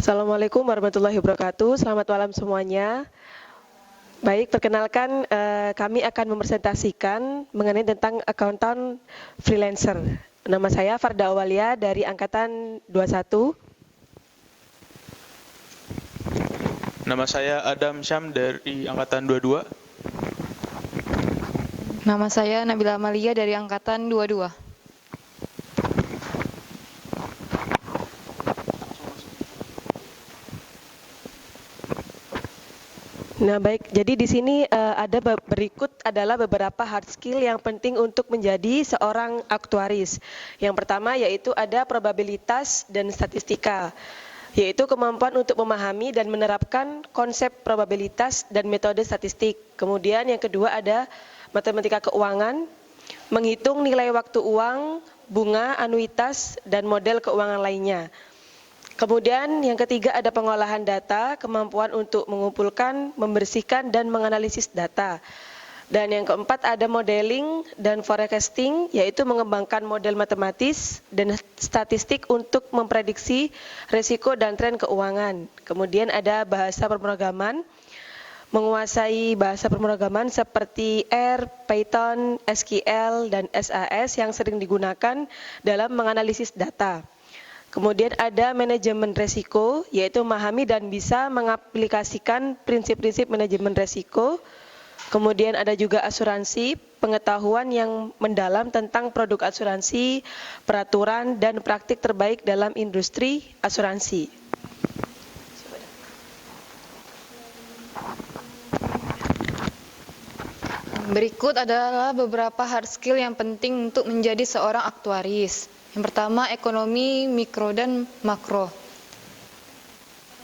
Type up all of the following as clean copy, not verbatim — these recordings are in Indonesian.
Assalamualaikum warahmatullahi wabarakatuh. Selamat malam semuanya. Baik, perkenalkan kami akan mempresentasikan mengenai tentang akuntan freelancer. Nama saya Farda Awalia dari Angkatan 21. Nama saya Adam Syam dari Angkatan 22. Nama saya Nabila Amalia dari Angkatan 22. Nah, baik. Jadi di sini berikut adalah beberapa hard skill yang penting untuk menjadi seorang aktuaris. Yang pertama yaitu ada probabilitas dan statistika, yaitu kemampuan untuk memahami dan menerapkan konsep probabilitas dan metode statistik. Kemudian yang kedua ada matematika keuangan, menghitung nilai waktu uang, bunga, anuitas, dan model keuangan lainnya. Kemudian yang ketiga ada pengolahan data, kemampuan untuk mengumpulkan, membersihkan, dan menganalisis data. Dan yang keempat ada modeling dan forecasting, yaitu mengembangkan model matematis dan statistik untuk memprediksi risiko dan tren keuangan. Kemudian ada bahasa pemrograman, menguasai bahasa pemrograman seperti R, Python, SQL, dan SAS yang sering digunakan dalam menganalisis data. Kemudian ada manajemen resiko, yaitu memahami dan bisa mengaplikasikan prinsip-prinsip manajemen resiko. Kemudian ada juga asuransi, pengetahuan yang mendalam tentang produk asuransi, peraturan, dan praktik terbaik dalam industri asuransi. Berikut adalah beberapa hard skill yang penting untuk menjadi seorang aktuaris. Yang pertama, ekonomi mikro dan makro.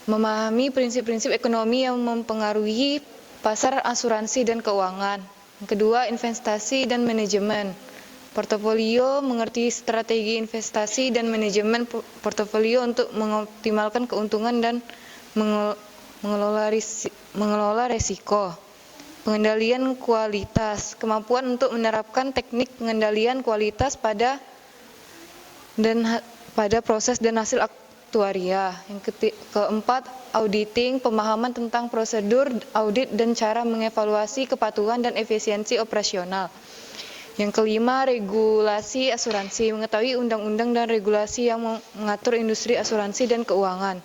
Memahami prinsip-prinsip ekonomi yang mempengaruhi pasar asuransi dan keuangan. Yang kedua, investasi dan manajemen portofolio, mengerti strategi investasi dan manajemen portofolio untuk mengoptimalkan keuntungan dan mengelola risiko. Pengendalian kualitas, kemampuan untuk menerapkan teknik pengendalian kualitas pada proses dan hasil aktuaria. Yang keempat, auditing, pemahaman tentang prosedur audit dan cara mengevaluasi kepatuhan dan efisiensi operasional. Yang kelima, regulasi asuransi, mengetahui undang-undang dan regulasi yang mengatur industri asuransi dan keuangan.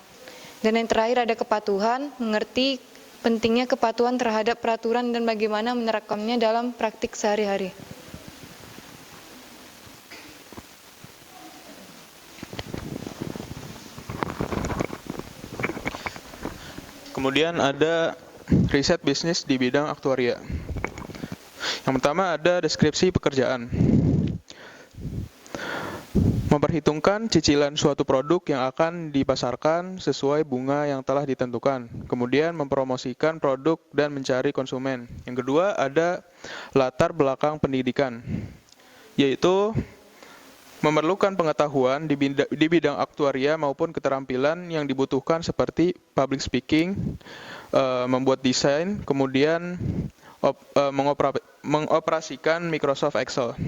Dan yang terakhir ada kepatuhan, mengerti pentingnya kepatuhan terhadap peraturan dan bagaimana menerapkannya dalam praktik sehari-hari. Kemudian ada riset bisnis di bidang aktuaria. Yang pertama ada deskripsi pekerjaan. Memperhitungkan cicilan suatu produk yang akan dipasarkan sesuai bunga yang telah ditentukan. Kemudian mempromosikan produk dan mencari konsumen. Yang kedua ada latar belakang pendidikan, yaitu memerlukan pengetahuan di bidang aktuaria maupun keterampilan yang dibutuhkan seperti public speaking, membuat desain, kemudian mengoperasikan Microsoft Excel.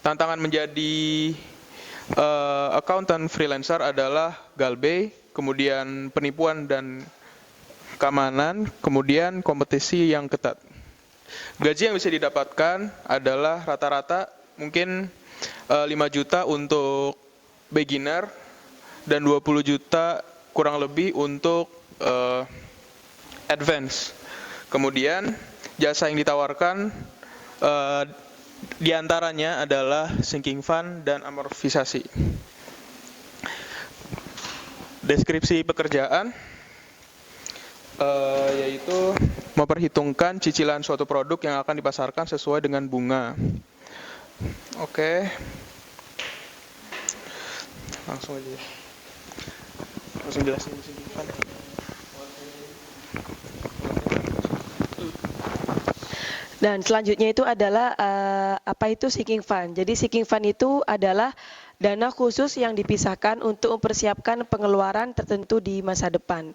Tantangan menjadi accountant freelancer adalah galbay, kemudian penipuan dan keamanan, kemudian kompetisi yang ketat. Gaji yang bisa didapatkan adalah rata-rata mungkin 5 juta untuk beginner dan 20 juta kurang lebih untuk advance. Kemudian jasa yang ditawarkan diantaranya adalah sinking fund dan amortisasi. Deskripsi pekerjaan yaitu memperhitungkan cicilan suatu produk yang akan dipasarkan sesuai dengan bunga. Oke, langsung aja. Langsung jelasin sinking fund. Dan selanjutnya itu adalah apa itu sinking fund. Jadi sinking fund itu adalah dana khusus yang dipisahkan untuk mempersiapkan pengeluaran tertentu di masa depan.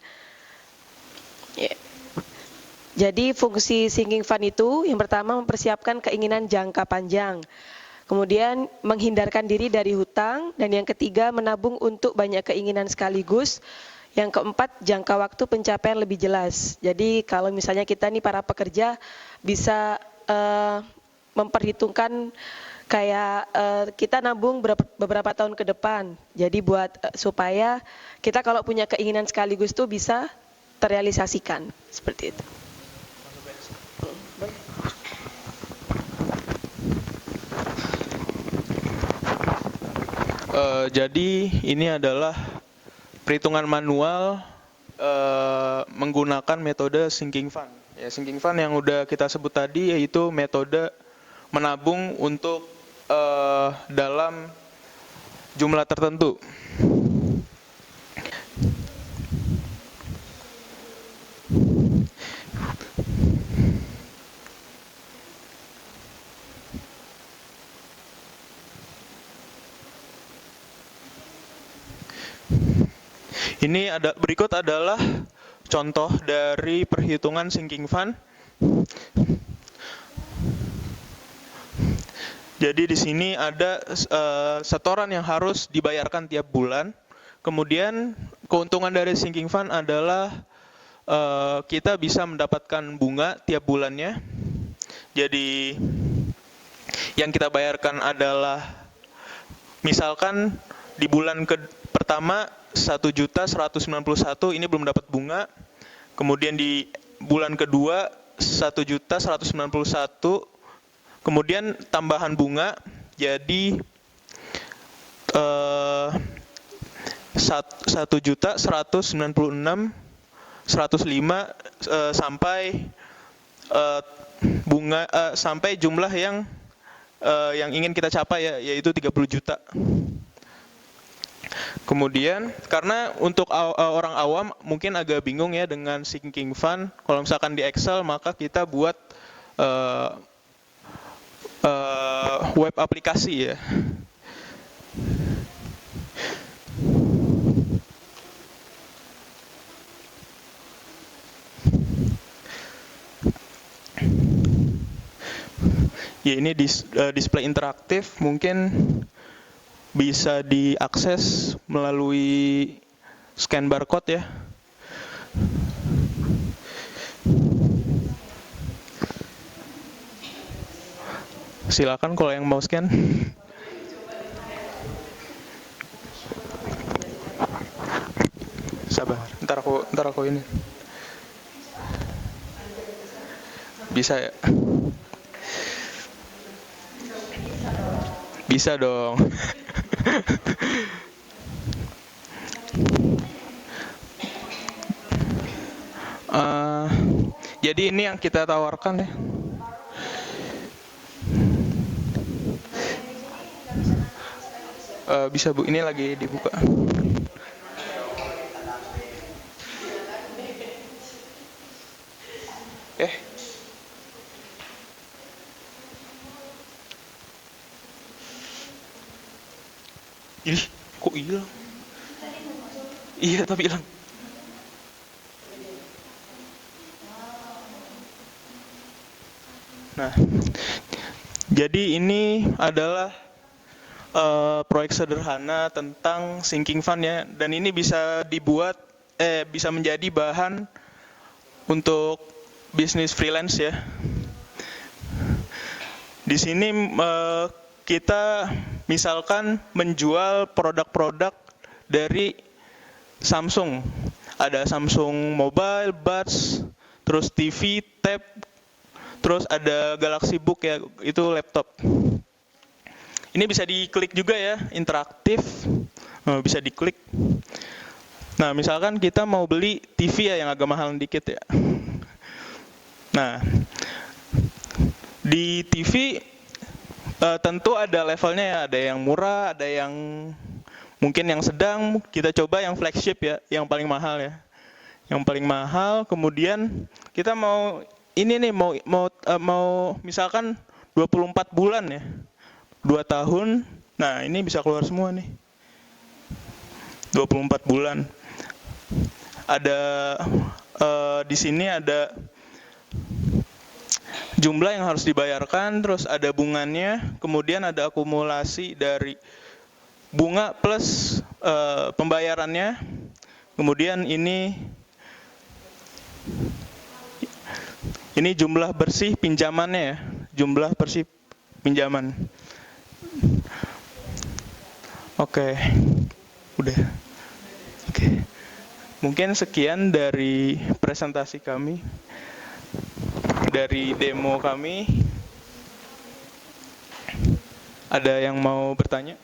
Jadi fungsi sinking fund itu yang pertama mempersiapkan keinginan jangka panjang. Kemudian menghindarkan diri dari hutang, dan yang ketiga menabung untuk banyak keinginan sekaligus. Yang keempat, jangka waktu pencapaian lebih jelas. Jadi kalau misalnya kita nih para pekerja bisa memperhitungkan kayak kita nabung beberapa tahun ke depan. Jadi buat supaya kita kalau punya keinginan sekaligus tuh bisa terrealisasikan seperti itu. Jadi ini adalah perhitungan manual menggunakan metode sinking fund. Ya, sinking fund yang udah kita sebut tadi yaitu metode menabung untuk dalam jumlah tertentu. Ini berikut adalah contoh dari perhitungan sinking fund. Jadi di sini ada setoran yang harus dibayarkan tiap bulan. Kemudian keuntungan dari sinking fund adalah kita bisa mendapatkan bunga tiap bulannya. Jadi yang kita bayarkan adalah misalkan di bulan pertama 1.191 ini belum dapat bunga. Kemudian di bulan kedua 1.191, kemudian tambahan bunga jadi 1.196.105 sampai bunga sampai jumlah yang ingin kita capai yaitu 30 juta. Kemudian karena untuk orang awam mungkin agak bingung ya dengan sinking fund. Kalau misalkan di Excel maka kita buat web aplikasi ya. Ya ini display interaktif, mungkin bisa diakses melalui scan barcode ya. Silakan kalau yang mau scan. Sabar, ntar aku ini. Bisa ya? Bisa dong. Jadi ini yang kita tawarkan ya. Bisa Bu, ini lagi dibuka. Ih, kok hilang? Iya, tapi hilang. Nah, jadi ini adalah proyek sederhana tentang sinking fund ya, dan ini bisa dibuat, bisa menjadi bahan untuk bisnis freelance ya. Di sini kita misalkan menjual produk-produk dari Samsung. Ada Samsung Mobile, Buds, terus TV, tab, terus ada Galaxy Book ya, itu laptop. Ini bisa diklik juga ya, interaktif, bisa diklik. Nah, misalkan kita mau beli TV ya yang agak mahal dikit ya. Nah, di TV tentu ada levelnya ya, ada yang murah, ada yang mungkin yang sedang. Kita coba yang flagship ya, yang paling mahal ya. Yang paling mahal, kemudian kita mau ini nih mau misalkan 24 bulan ya. 2 tahun. Nah, ini bisa keluar semua nih. 24 bulan. Ada di sini ada jumlah yang harus dibayarkan, terus ada bunganya, kemudian ada akumulasi dari bunga plus pembayarannya, Kemudian ini jumlah bersih pinjamannya ya, jumlah bersih pinjaman. Oke, udah. Oke, mungkin sekian dari presentasi kami, dari demo kami. Ada yang mau bertanya?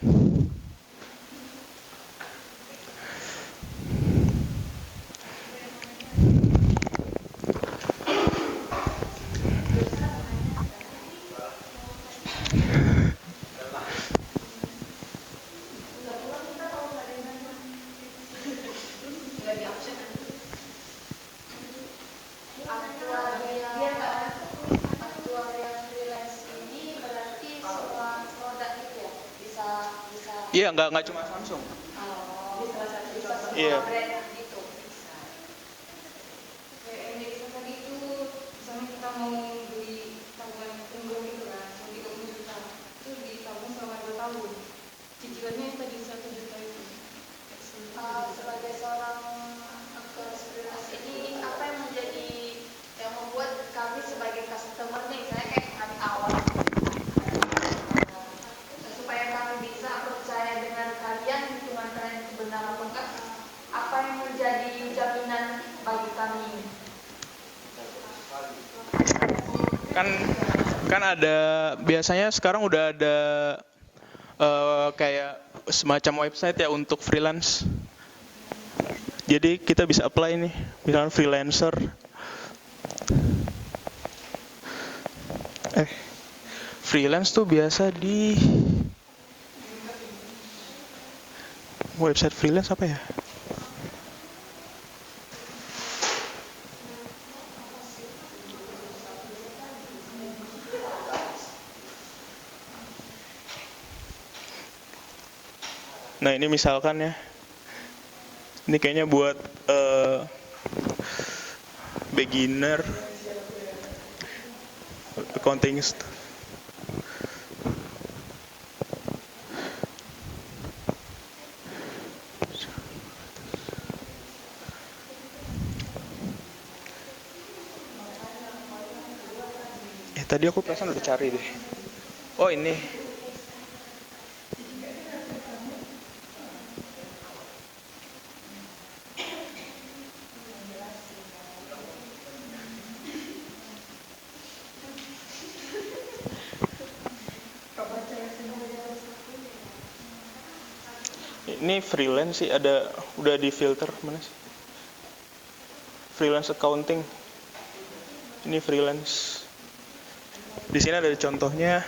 Iya, nggak cuma Samsung. Iya. Sebagai seorang aktuaris freelance ini, apa yang menjadi yang membuat kami sebagai customer nih, saya kayak kami awal supaya kami bisa percaya dengan kalian, hitungan kalian itu benar atau enggak, apa yang menjadi jaminan bagi kami? Kan ada, biasanya sekarang udah ada kayak semacam website ya untuk freelance. Jadi kita bisa apply nih, misalnya freelancer. Freelance tuh biasa di website freelance apa ya? Nah ini misalkan ya, ini kayaknya buat beginner accounting. Tadi aku perasaan udah cari deh. Oh ini. Ini freelance sih, udah di filter mana sih? Freelance accounting. Ini freelance. Di sini ada contohnya,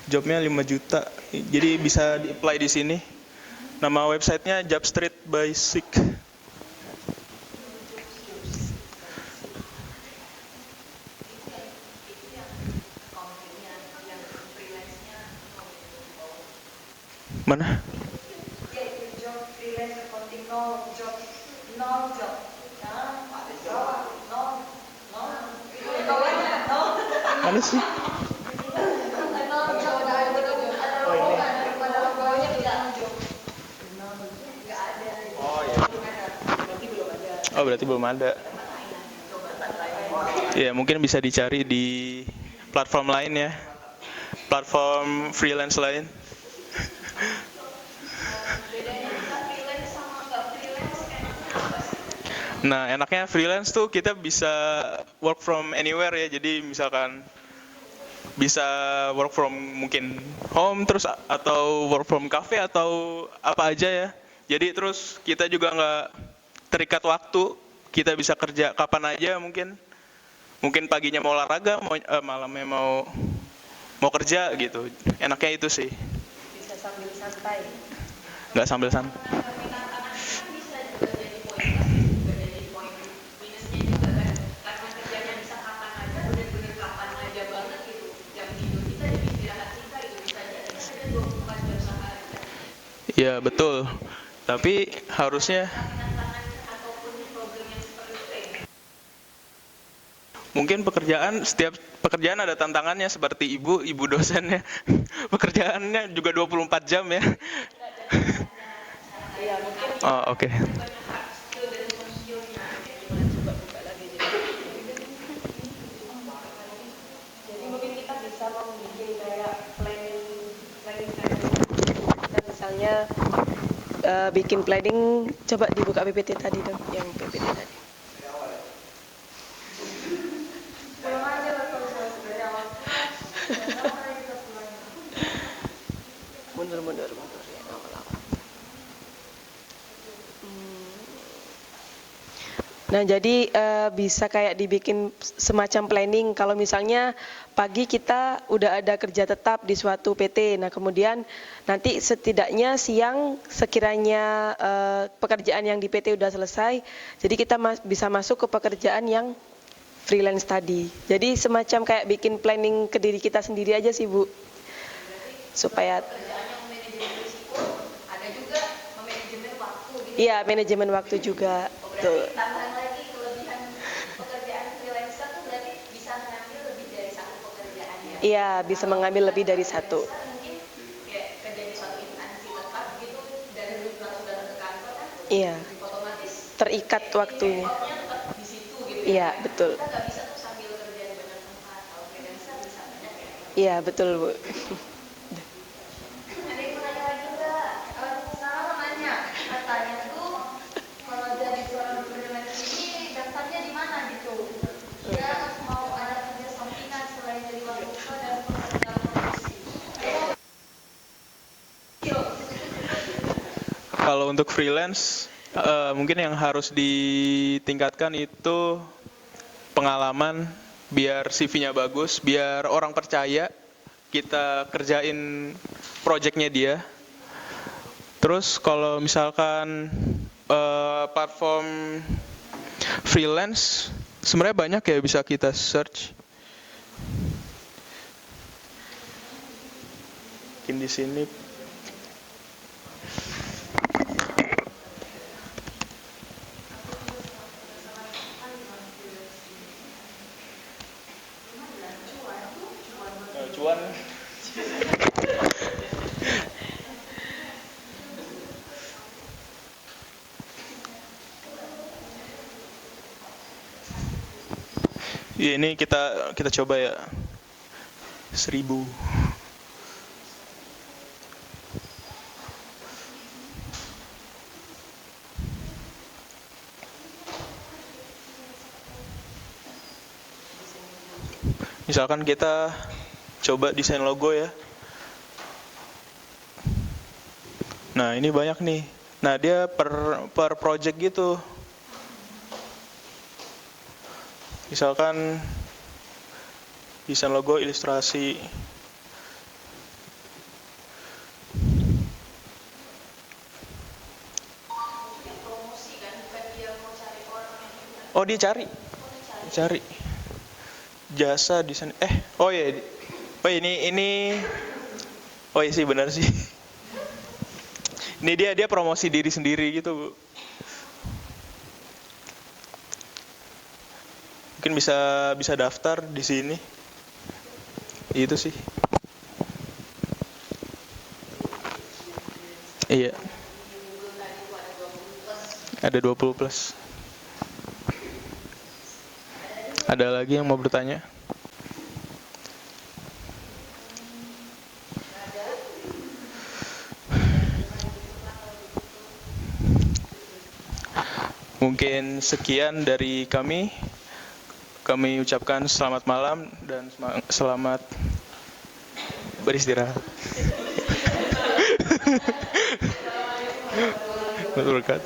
jobnya 5 juta. Jadi bisa di-apply di sini. Nama websitenya Jobstreet by Seek. Mana? Mana sih? Oh berarti belum ada. Ya mungkin bisa dicari di platform lain ya, platform freelance lain. Nah enaknya freelance tuh kita bisa work from anywhere ya, jadi misalkan bisa work from mungkin home terus atau work from cafe atau apa aja ya. Jadi terus kita juga nggak terikat waktu, kita bisa kerja kapan aja mungkin paginya mau olahraga, malamnya mau kerja gitu. Enaknya itu sih. Bisa sambil santai. Nggak sambil santai. Ya betul, tapi harusnya mungkin setiap pekerjaan ada tantangannya, seperti ibu dosennya pekerjaannya juga 24 jam ya. Oh oke. misalnya bikin planning, coba dibuka PPT tadi dong, yang PPT tadi. Pulang aja lah kalau saya sebenarnya awal. Kenapa kita pulang? Mundur ya awal-awal. Nah, jadi bisa kayak dibikin semacam planning. Kalau misalnya pagi kita udah ada kerja tetap di suatu PT, nah kemudian nanti setidaknya siang sekiranya pekerjaan yang di PT udah selesai, jadi kita bisa masuk ke pekerjaan yang freelance tadi. Jadi semacam kayak bikin planning ke diri kita sendiri aja sih, Bu. Supaya Kerjaan yang manajemen risiko, ada juga manajemen waktu gitu. iya, manajemen waktu juga. Tuh. Berarti tambahan lagi kelebihan pekerjaan freelancer tuh berarti bisa mengambil lebih dari satu pekerjaan ya. Iya, bisa mengambil lebih dari satu. Mungkin kayak kerja di suatu instansi tetap gitu dari langsung datang ke kantor kan Iya, otomatis terikat waktunya. outnya tetap di situ gitu Iya, ya. betul. Kita nggak bisa tuh sambil kerja di banyak tempat. Kalau freelancer bisa banyak ya. Iya, betul, Bu. Ada yang mau nanya lagi nggak? Sarah mau nanya, katanya tuh kalau jadi seorang freelancer ini daftarnya di mana gitu? Dia mau ada kerja sampingan selain jadi mahasiswa dan pekerja profesi. Kalau untuk freelance, mungkin yang harus ditingkatkan itu pengalaman, biar CV-nya bagus, biar orang percaya kita kerjain project-nya dia. Terus kalau misalkan platform freelance, sebenarnya banyak ya bisa kita search. Mungkin di sini. Cuan. Ya, ini kita coba ya 1.000. Misalkan kita coba desain logo ya. Nah, ini banyak nih. Nah, dia per project gitu. Misalkan desain logo, ilustrasi. Oh, dia cari. Jasa desain. Oh ya. Oh, ini. Oh iya sih, benar sih. Ini dia promosi diri sendiri gitu, Bu. Mungkin bisa daftar di sini. Itu sih. Iya. Ada 20 plus. Ada lagi yang mau bertanya? Mungkin sekian dari kami. Kami ucapkan selamat malam dan selamat beristirahat. Berkat.